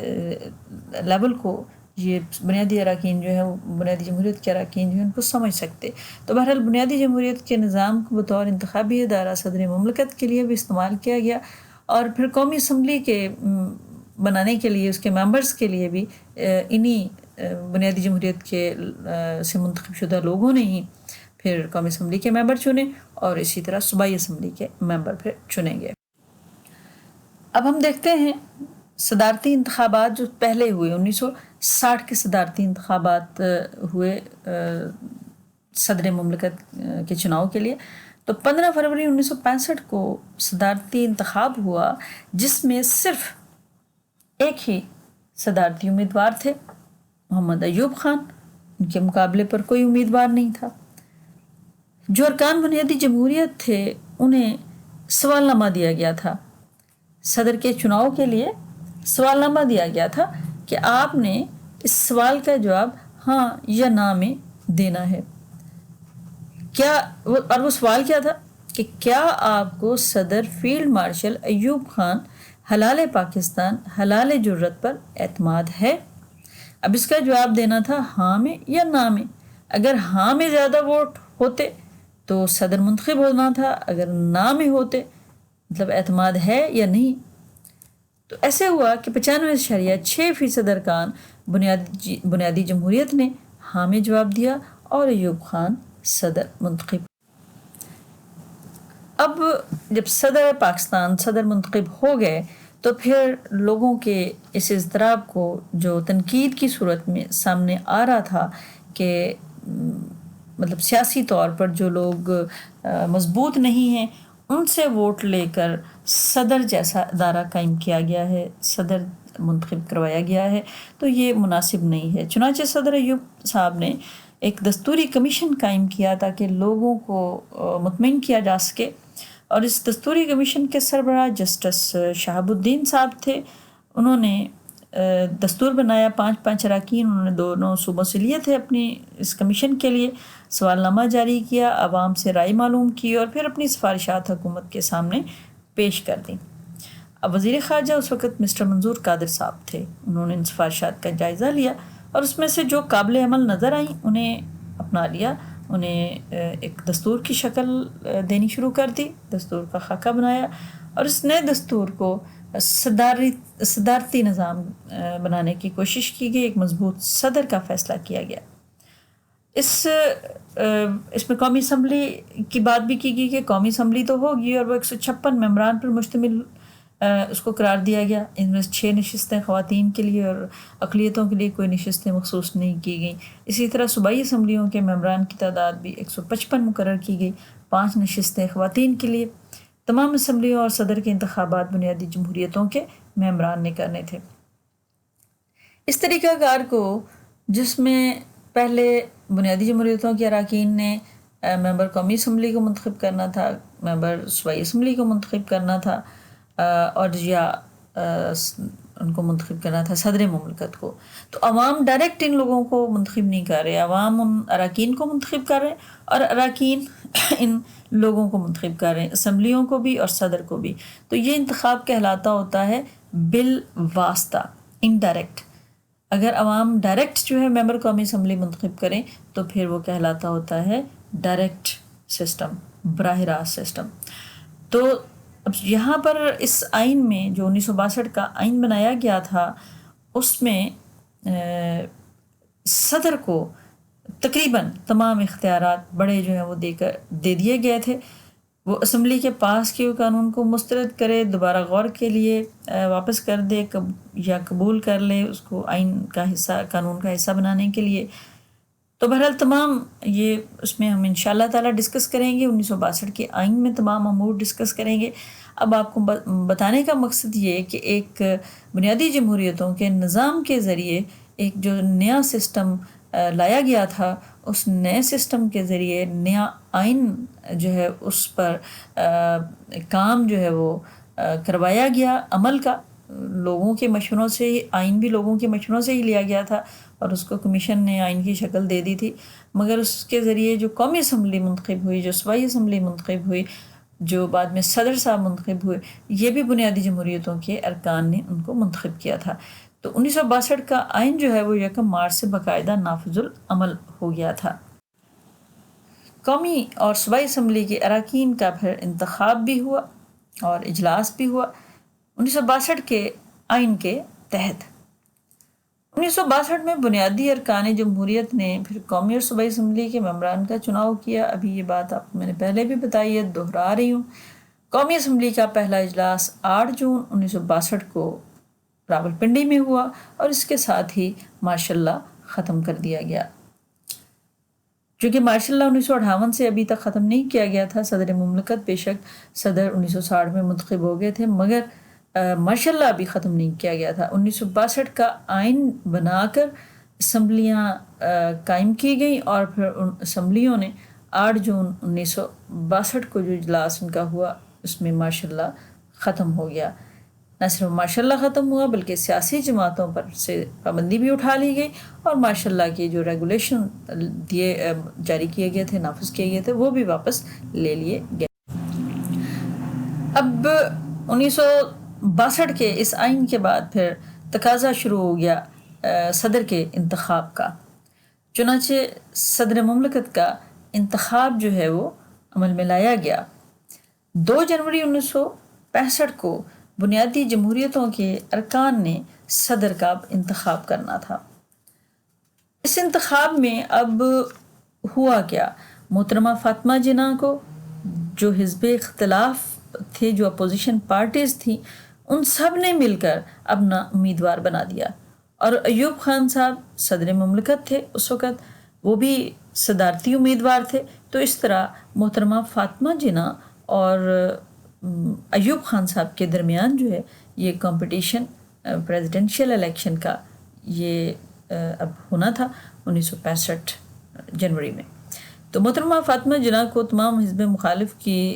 لیول کو یہ بنیادی اراکین جو ہے وہ بنیادی جمہوریت کے اراکین جو ہیں ان کو سمجھ سکتے. تو بہرحال بنیادی جمہوریت کے نظام کو بطور انتخابی ادارہ صدر مملکت کے لیے بھی استعمال کیا گیا، اور پھر قومی اسمبلی کے بنانے کے لیے اس کے ممبرز کے لیے بھی انہی بنیادی جمہوریت کے سے منتخب شدہ لوگوں نے ہی پھر قومی اسمبلی کے ممبر چنے، اور اسی طرح صوبائی اسمبلی کے ممبر پھر چنے گئے. اب ہم دیکھتے ہیں صدارتی انتخابات جو پہلے ہوئے 1960 کے صدارتی انتخابات ہوئے صدر مملکت کے چناؤ کے لیے. تو 15 فروری 1965 کو صدارتی انتخاب ہوا جس میں صرف ایک ہی صدارتی امیدوار تھے، محمد ایوب خان. ان کے مقابلے پر کوئی امیدوار نہیں تھا. جو ارکان بنیادی جمہوریت تھے انہیں سوال نامہ دیا گیا تھا، صدر کے چناؤ کے لیے سوال نامہ دیا گیا تھا کہ آپ نے اس سوال کا جواب ہاں یا نہ میں دینا ہے. اور وہ سوال کیا تھا کہ کیا آپ کو صدر فیلڈ مارشل ایوب خان حلال پاکستان حلال جرت پر اعتماد ہے. اب اس کا جواب دینا تھا ہاں میں یا نہ میں. اگر ہاں میں زیادہ ووٹ ہوتے تو صدر منتخب ہونا تھا، اگر نہ میں ہوتے مطلب اعتماد ہے یا نہیں. تو ایسے ہوا کہ 95.6% ارکان بنیادی جمہوریت نے ہاں میں جواب دیا اور ایوب خان صدر منتخب. اب جب صدر پاکستان صدر منتخب ہو گئے تو پھر لوگوں کے اس اضطراب کو جو تنقید کی صورت میں سامنے آ رہا تھا کہ مطلب سیاسی طور پر جو لوگ مضبوط نہیں ہیں ان سے ووٹ لے کر صدر جیسا ادارہ قائم کیا گیا ہے، صدر منتخب کروایا گیا ہے، تو یہ مناسب نہیں ہے. چنانچہ صدر ایوب صاحب نے ایک دستوری کمیشن قائم کیا تاکہ لوگوں کو مطمئن کیا جا سکے، اور اس دستوری کمیشن کے سربراہ جسٹس شہاب الدین صاحب تھے. انہوں نے دستور بنایا، 5 اراکین انہوں نے دونوں صوبوں سے لیے تھے اپنی اس کمیشن کے لیے. سوال نامہ جاری کیا، عوام سے رائے معلوم کی اور پھر اپنی سفارشات حکومت کے سامنے پیش کر دیں. اب وزیر خارجہ اس وقت مسٹر منظور قادر صاحب تھے. انہوں نے ان سفارشات کا جائزہ لیا اور اس میں سے جو قابل عمل نظر آئیں انہیں اپنا لیا، انہیں ایک دستور کی شکل دینی شروع کر دی، دستور کا خاکہ بنایا، اور اس نئے دستور کو صدارتی نظام بنانے کی کوشش کی گئی. ایک مضبوط صدر کا فیصلہ کیا گیا. اس میں قومی اسمبلی کی بات بھی کی گئی کہ قومی اسمبلی تو ہوگی اور وہ 156 ممبران پر مشتمل اس کو قرار دیا گیا. ان میں 6 نشستیں خواتین کے لیے اور اقلیتوں کے لیے کوئی نشستیں مخصوص نہیں کی گئیں. اسی طرح صوبائی اسمبلیوں کے ممبران کی تعداد بھی 155 مقرر کی گئی، 5 نشستیں خواتین کے لیے. تمام اسمبلیوں اور صدر کے انتخابات بنیادی جمہوریتوں کے ممبران نے کرنے تھے. اس طریقہ کار کو جس میں پہلے بنیادی جمہوریتوں کے اراکین نے ممبر قومی اسمبلی کو منتخب کرنا تھا، ممبر صوبائی اسمبلی کو منتخب کرنا تھا، اور یا ان کو منتخب کرنا تھا صدر مملکت کو، تو عوام ڈائریکٹ ان لوگوں کو منتخب نہیں کر رہے، عوام ان اراکین کو منتخب کر رہے ہیں اور اراکین ان لوگوں کو منتخب کر رہے ہیں، اسمبلیوں کو بھی اور صدر کو بھی۔ تو یہ انتخاب کہلاتا ہوتا ہے بالواسطہ، انڈائریکٹ۔ اگر عوام ڈائریکٹ جو ہے ممبر قومی اسمبلی منتخب کریں تو پھر وہ کہلاتا ہوتا ہے ڈائریکٹ سسٹم، براہ راست سسٹم۔ تو اب یہاں پر اس آئین میں جو 1962 کا آئین بنایا گیا تھا، اس میں صدر کو تقریباً تمام اختیارات بڑے جو ہیں وہ دے دیے گئے تھے۔ وہ اسمبلی کے پاس کیے ہوئے قانون کو مسترد کرے، دوبارہ غور کے لیے واپس کر دے یا قبول کر لے اس کو آئین کا حصہ، قانون کا حصہ بنانے کے لیے۔ تو بہرحال تمام یہ اس میں ہم انشاءاللہ تعالیٰ ڈسکس کریں گے، 1962 کے آئین میں تمام امور ڈسکس کریں گے۔ اب آپ کو بتانے کا مقصد یہ کہ ایک بنیادی جمہوریتوں کے نظام کے ذریعے ایک جو نیا سسٹم لایا گیا تھا، اس نئے سسٹم کے ذریعے نیا آئین جو ہے اس پر کام جو ہے وہ کروایا گیا، عمل کا لوگوں کے مشوروں سے ہی، آئین بھی لوگوں کے مشوروں سے ہی لیا گیا تھا اور اس کو کمیشن نے آئین کی شکل دے دی تھی، مگر اس کے ذریعے جو قومی اسمبلی منتخب ہوئی، جو صوبائی اسمبلی منتخب ہوئی، جو بعد میں صدر صاحب منتخب ہوئے، یہ بھی بنیادی جمہوریتوں کے ارکان نے ان کو منتخب کیا تھا۔ تو 1962 کا آئین جو ہے وہ 1 مارچ سے باقاعدہ نافذ العمل ہو گیا تھا۔ قومی اور صوبائی اسمبلی کے اراکین کا پھر انتخاب بھی ہوا اور اجلاس بھی ہوا 1962 کے آئین کے تحت۔ 1962 میں بنیادی ارکان جمہوریت نے پھر قومی اور صوبائی اسمبلی کے ممبران کا چناؤ کیا۔ ابھی یہ بات آپ میں نے پہلے بھی بتائی ہے، دہرا رہی ہوں۔ قومی اسمبلی کا پہلا اجلاس 8 جون 1962 کو راولپنڈی میں ہوا اور اس کے ساتھ ہی ماشاء اللہ ختم کر دیا گیا۔ چونکہ ماشاء اللہ 1958 سے ابھی تک ختم نہیں کیا گیا تھا، صدر مملکت بے شک صدر 1960 میں منتخب ہو گئے تھے، مگر ماشاء اللہ ابھی ختم نہیں کیا گیا تھا۔ 1962 کا آئین بنا کر اسمبلیاں قائم کی گئیں اور پھر ان اسمبلیوں نے 8 جون 1962 کو جو اجلاس ان کا ہوا اس میں ماشاء اللہ ختم ہو گیا۔ نہ صرف ماشاء اللہ ختم ہوا بلکہ سیاسی جماعتوں پر سے پابندی بھی اٹھا لی گئی اور ماشاء اللہ کے جو ریگولیشن جاری کیے گئے تھے، نافذ کیے گئے تھے، وہ بھی واپس لے لیے گئے۔ اب 1962 کے اس آئین کے بعد پھر تقاضا شروع ہو گیا صدر کے انتخاب کا۔ چنانچہ صدر مملکت کا انتخاب جو ہے وہ عمل میں لایا گیا۔ 2 جنوری 1965 کو بنیادی جمہوریتوں کے ارکان نے صدر کا انتخاب کرنا تھا۔ اس انتخاب میں اب ہوا کیا، محترمہ فاطمہ جناح کو، جو حزب اختلاف تھے، جو اپوزیشن پارٹیز تھیں، ان سب نے مل کر اپنا امیدوار بنا دیا، اور ایوب خان صاحب صدر مملکت تھے اس وقت، وہ بھی صدارتی امیدوار تھے۔ تو اس طرح محترمہ فاطمہ جناح اور ایوب خان صاحب کے درمیان جو ہے یہ کمپٹیشن پریزیڈنشیل الیکشن کا یہ اب ہونا تھا 1965 جنوری میں۔ تو محترمہ فاطمہ جناح کو تمام حزب مخالف کی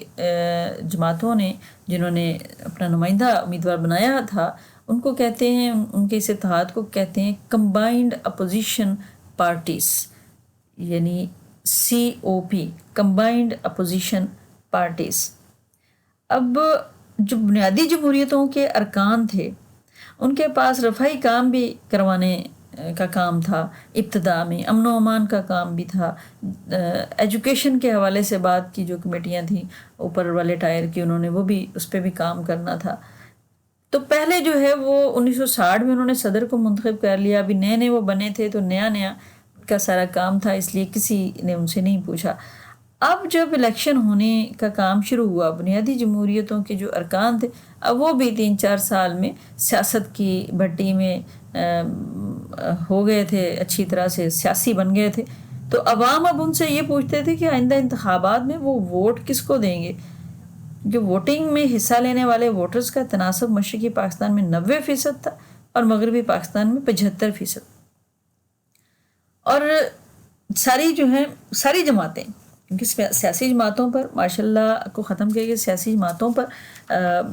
جماعتوں نے، جنہوں نے اپنا نمائندہ امیدوار بنایا تھا، ان کو کہتے ہیں، ان کے اس اتحاد کو کہتے ہیں کمبائنڈ اپوزیشن پارٹیز، یعنی COP، کمبائنڈ اپوزیشن پارٹیز۔ اب جو بنیادی جمہوریتوں کے ارکان تھے، ان کے پاس رفاہی کام بھی کروانے کا کام تھا، ابتدا میں امن و امان کا کام بھی تھا، ایجوکیشن کے حوالے سے بات کی جو کمیٹیاں تھیں اوپر والے ٹائر کی، انہوں نے وہ بھی اس پہ بھی کام کرنا تھا۔ تو پہلے جو ہے وہ 1960 میں انہوں نے صدر کو منتخب کر لیا، ابھی نئے نئے وہ بنے تھے تو نیا نیا کا سارا کام تھا، اس لیے کسی نے ان سے نہیں پوچھا۔ اب جب الیکشن ہونے کا کام شروع ہوا، بنیادی جمہوریتوں کے جو ارکان تھے اب وہ بھی 3-4 سال میں سیاست کی بھٹی میں ہو گئے تھے، اچھی طرح سے سیاسی بن گئے تھے، تو عوام اب ان سے یہ پوچھتے تھے کہ آئندہ انتخابات میں وہ ووٹ کس کو دیں گے، جو ووٹنگ میں حصہ لینے والے ووٹرز کا تناسب مشرقی پاکستان میں 90% تھا اور مغربی پاکستان میں 75%، اور ساری جو ہیں ساری جماعتیں کیونکہ سیاسی جماعتوں پر ماشاء اللہ کو ختم کیا گیا، سیاسی جماعتوں پر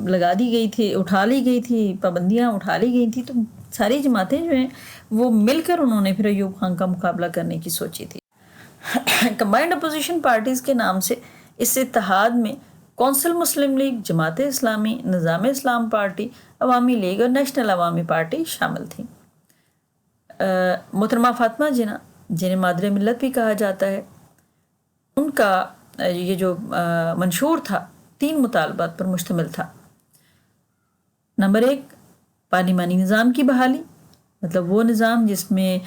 لگا دی گئی تھی، اٹھا لی گئی تھی، پابندیاں اٹھا لی گئی تھیں، تو ساری جماعتیں جو ہیں وہ مل کر انہوں نے پھر ایوب خان کا مقابلہ کرنے کی سوچی تھی۔ کمبائنڈ اپوزیشن پارٹیز کے نام سے اس اتحاد میں کونسل مسلم لیگ، جماعت اسلامی، نظام اسلام پارٹی، عوامی لیگ اور نیشنل عوامی پارٹی شامل تھیں۔ محترمہ فاطمہ جناح، جنہیں مادر ملت بھی کہا جاتا ہے، ان کا یہ جو منشور تھا 3 مطالبات پر مشتمل تھا۔ نمبر 1، پارلیمانی نظام کی بحالی، مطلب وہ نظام جس میں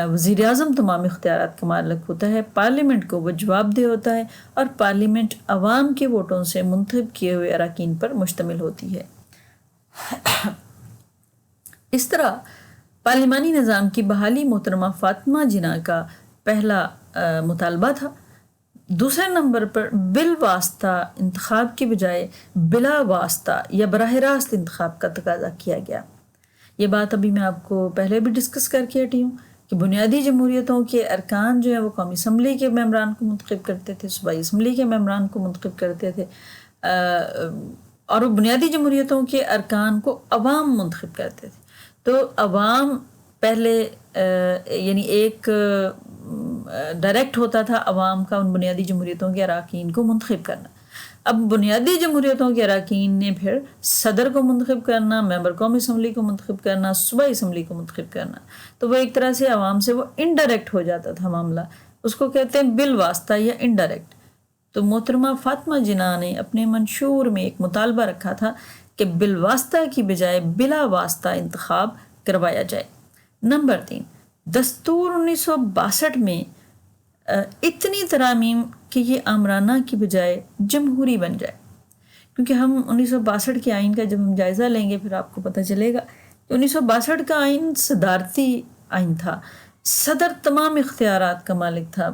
وزیر اعظم تمام اختیارات کا مالک ہوتا ہے، پارلیمنٹ کو وہ جواب دہ ہوتا ہے، اور پارلیمنٹ عوام کے ووٹوں سے منتخب کیے ہوئے اراکین پر مشتمل ہوتی ہے۔ اس طرح پارلیمانی نظام کی بحالی محترمہ فاطمہ جناح کا پہلا مطالبہ تھا۔ دوسرے نمبر پر بالواسطہ انتخاب کے بجائے بلا واسطہ یا براہ راست انتخاب کا تقاضا کیا گیا۔ یہ بات ابھی میں آپ کو پہلے بھی ڈسکس کر کے ہٹی ہوں کہ بنیادی جمہوریتوں کے ارکان جو ہیں وہ قومی اسمبلی کے ممبران کو منتخب کرتے تھے، صوبائی اسمبلی کے ممبران کو منتخب کرتے تھے، اور بنیادی جمہوریتوں کے ارکان کو عوام منتخب کرتے تھے۔ تو عوام پہلے یعنی ایک ڈائریکٹ ہوتا تھا عوام کا ان بنیادی جمہوریتوں کے اراکین کو منتخب کرنا۔ اب بنیادی جمہوریتوں کے اراکین نے پھر صدر کو منتخب کرنا، ممبر قومی اسمبلی کو منتخب کرنا، صوبائی اسمبلی کو منتخب کرنا، تو وہ ایک طرح سے عوام سے وہ انڈائریکٹ ہو جاتا تھا معاملہ، اس کو کہتے ہیں بالواسطہ یا انڈائریکٹ۔ تو محترمہ فاطمہ جناح نے اپنے منشور میں ایک مطالبہ رکھا تھا کہ بالواسطہ کی بجائے بلا واسطہ انتخاب کروایا جائے۔ نمبر 3، دستور 1962 میں اتنی ترامیم کہ یہ آمرانہ کی بجائے جمہوری بن جائے، کیونکہ ہم 1962 کے آئین کا جب ہم جائزہ لیں گے پھر آپ کو پتہ چلے گا کہ 1962 کا آئین صدارتی آئین تھا، صدر تمام اختیارات کا مالک تھا۔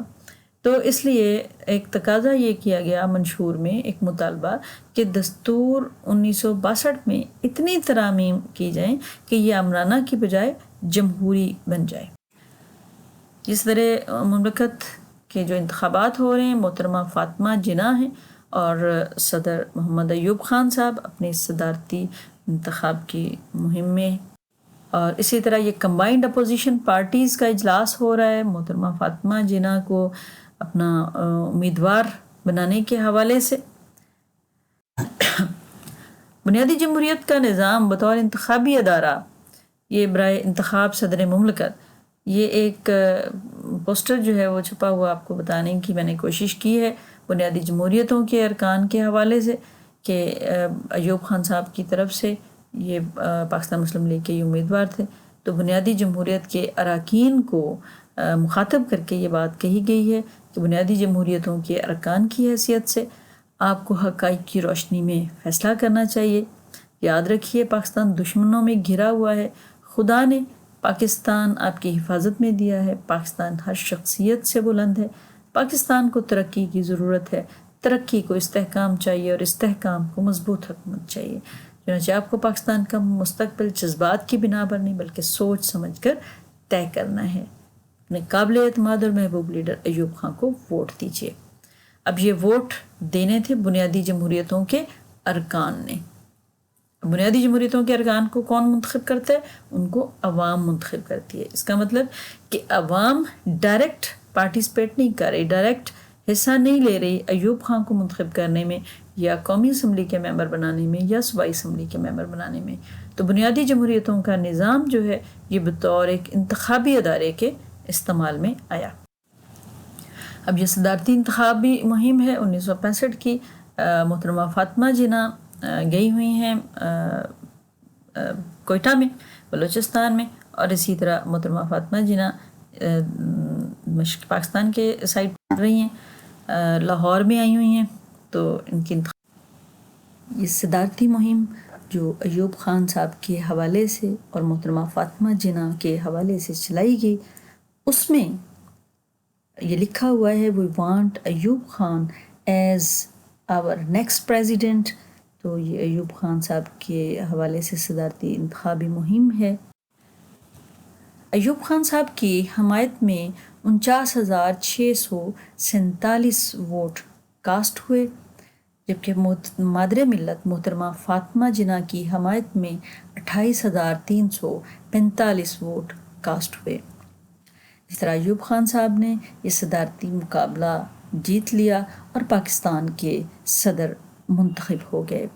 تو اس لیے ایک تقاضا یہ کیا گیا منشور میں، ایک مطالبہ کہ دستور 1962 میں اتنی ترامیم کی جائیں کہ یہ آمرانہ کی بجائے جمہوری بن جائے۔ جس طرح مملکت کے جو انتخابات ہو رہے ہیں، محترمہ فاطمہ جناح ہیں اور صدر محمد ایوب خان صاحب اپنی صدارتی انتخاب کی مہم میں، اور اسی طرح یہ کمبائنڈ اپوزیشن پارٹیز کا اجلاس ہو رہا ہے محترمہ فاطمہ جناح کو اپنا امیدوار بنانے کے حوالے سے۔ بنیادی جمہوریت کا نظام بطور انتخابی ادارہ، یہ برائے انتخاب صدر مملکت، یہ ایک پوسٹر جو ہے وہ چھپا ہوا آپ کو بتانے کی میں نے کوشش کی ہے بنیادی جمہوریتوں کے ارکان کے حوالے سے، کہ ایوب خان صاحب کی طرف سے یہ پاکستان مسلم لیگ کے یہ امیدوار تھے، تو بنیادی جمہوریت کے اراکین کو مخاطب کر کے یہ بات کہی گئی ہے کہ بنیادی جمہوریتوں کے ارکان کی حیثیت سے آپ کو حقائق کی روشنی میں فیصلہ کرنا چاہیے۔ یاد رکھیے پاکستان دشمنوں میں گھرا ہوا ہے، خدا نے پاکستان آپ کی حفاظت میں دیا ہے، پاکستان ہر شخصیت سے بلند ہے، پاکستان کو ترقی کی ضرورت ہے، ترقی کو استحکام چاہیے اور استحکام کو مضبوط حکومت چاہیے۔ چنانچہ آپ کو پاکستان کا مستقبل جذبات کی بنا پر نہیں بلکہ سوچ سمجھ کر طے کرنا ہے۔ اپنے قابل اعتماد اور محبوب لیڈر ایوب خان کو ووٹ دیجیے۔ اب یہ ووٹ دینے تھے بنیادی جمہوریتوں کے ارکان نے۔ بنیادی جمہوریتوں کے ارکان کو کون منتخب کرتا ہے؟ ان کو عوام منتخب کرتی ہے۔ اس کا مطلب کہ عوام ڈائریکٹ پارٹیسپیٹ نہیں کر رہی، ڈائریکٹ حصہ نہیں لے رہی ایوب خان کو منتخب کرنے میں یا قومی اسمبلی کے ممبر بنانے میں یا صوبائی اسمبلی کے ممبر بنانے میں۔ تو بنیادی جمہوریتوں کا نظام جو ہے یہ بطور ایک انتخابی ادارے کے استعمال میں آیا۔ اب یہ صدارتی انتخابی مہم ہے 1965 کی۔ محترمہ فاطمہ جناح گئی ہوئی ہیں کوئٹہ میں، بلوچستان میں، اور اسی طرح محترمہ فاطمہ جناح مشرقی پاکستان کے سائڈ پڑ رہی ہیں، لاہور میں آئی ہوئی ہیں۔ تو ان کی یہ صدارتی مہم جو ایوب خان صاحب کے حوالے سے اور محترمہ فاطمہ جناح کے حوالے سے چلائی گئی، اس میں یہ لکھا ہوا ہے we want Ayub Khan as our next president. تو یہ ایوب خان صاحب کے حوالے سے صدارتی انتخابی مہم ہے۔ ایوب خان صاحب کی حمایت میں 49,647 ووٹ کاسٹ ہوئے، جبکہ مادر ملت محترمہ فاطمہ جناح کی حمایت میں 28,345 ووٹ کاسٹ ہوئے۔ اس طرح ایوب خان صاحب نے یہ صدارتی مقابلہ جیت لیا اور پاکستان کے صدر منتخب ہو گئے۔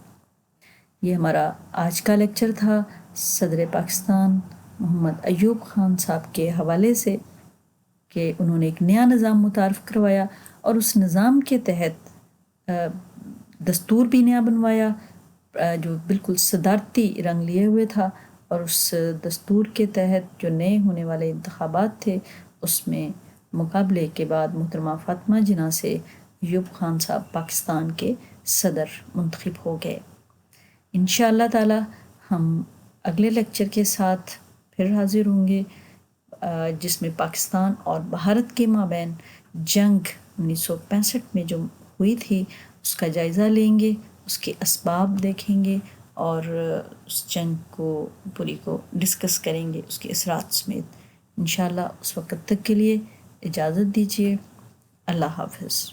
یہ ہمارا آج کا لیکچر تھا صدر پاکستان محمد ایوب خان صاحب کے حوالے سے، کہ انہوں نے ایک نیا نظام متعارف کروایا اور اس نظام کے تحت دستور بھی نیا بنوایا جو بالکل صدارتی رنگ لیے ہوئے تھا، اور اس دستور کے تحت جو نئے ہونے والے انتخابات تھے اس میں مقابلے کے بعد محترمہ فاطمہ جناح سے ایوب خان صاحب پاکستان کے صدر منتخب ہو گئے۔ انشاءاللہ تعالی ہم اگلے لیکچر کے ساتھ پھر حاضر ہوں گے، جس میں پاکستان اور بھارت کے مابین جنگ 1965 میں جو ہوئی تھی اس کا جائزہ لیں گے، اس کے اسباب دیکھیں گے اور اس جنگ کو پوری کو ڈسکس کریں گے، اس کے اثرات سمیت۔ انشاءاللہ اس وقت تک کے لیے اجازت دیجیے، اللہ حافظ۔